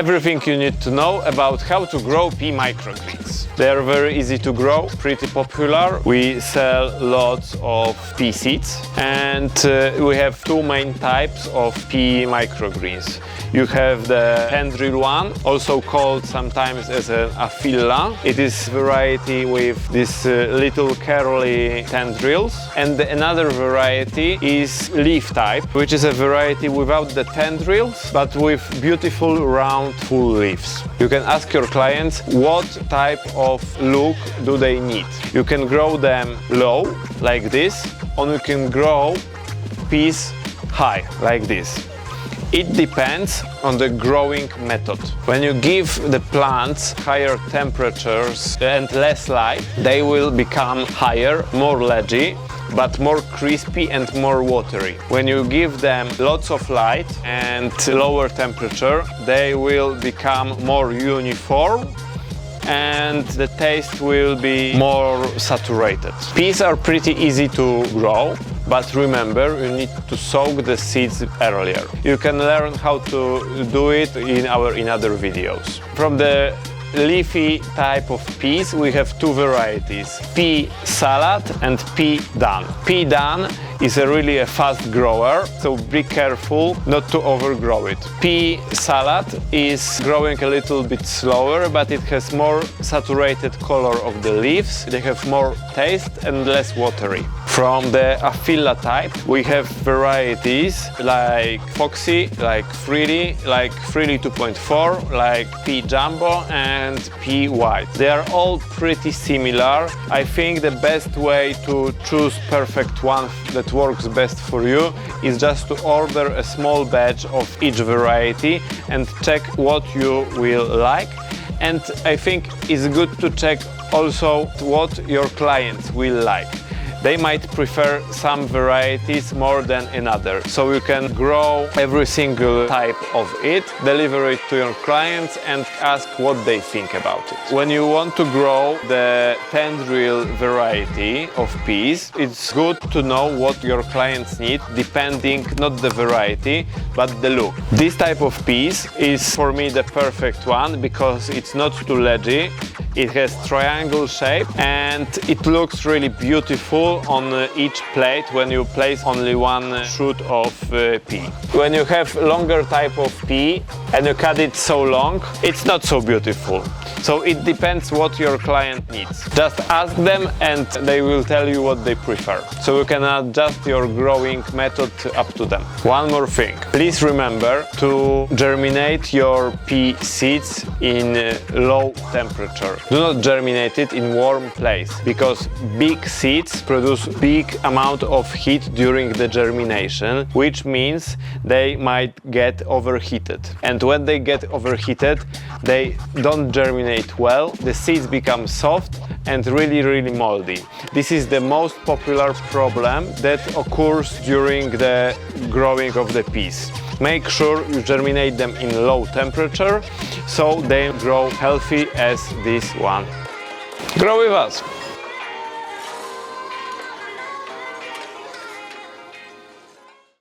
Everything you need to know about how to grow pea microgreens. They are very easy to grow, pretty popular. We sell lots of pea seeds, and we have two main types of pea microgreens. You have the Tendril one, also called sometimes as an Afilla. It is variety with these little curly tendrils. And another variety is leaf type, which is a variety without the tendrils, but with beautiful round full leaves. You can ask your clients what type of look do they need. You can grow them low, like this, or you can grow peas high, like this. It depends on the growing method. When you give the plants higher temperatures and less light, they will become higher, more ledgy, but more crispy and more watery. When you give them lots of light and lower temperature, they will become more uniform and the taste will be more saturated. Peas are pretty easy to grow, but remember, you need to soak the seeds earlier. You can learn how to do it in other videos. From the leafy type of peas, we have two varieties, Pea Salad and Pea Dunn. Pea Dunn is really a fast grower, so be careful not to overgrow it. Pea Salad is growing a little bit slower, but it has more saturated color of the leaves, they have more taste and less watery. From the Afilla type, we have varieties like Foxy, like Freely, 2.4, like Pea Jumbo and Pea White. They are all pretty similar. I think the best way to choose perfect one that works best for you is just to order a small batch of each variety and check what you will like. And I think it's good to check also what your clients will like. They might prefer some varieties more than another, so you can grow every single type of it, deliver it to your clients and ask what they think about it. When you want to grow the Tendril variety of peas, it's good to know what your clients need, depending not the variety, but the look. This type of peas is for me the perfect one because it's not too ledgy, it has triangle shape and it looks really beautiful on each plate when you place only one shoot of pea. When you have longer type of pea and you cut it so long, it's not so beautiful. So it depends what your client needs. Just ask them and they will tell you what they prefer. So you can adjust your growing method up to them. One more thing, please remember to germinate your pea seeds in low temperature. Do not germinate it in warm place because big seeds produce big amount of heat during the germination, which means they might get overheated. And when they get overheated, they don't germinate well, the seeds become soft and really moldy. This is the most popular problem that occurs during the growing of the peas. Make sure you germinate them in low temperature so they grow healthy as this one. Grow with us!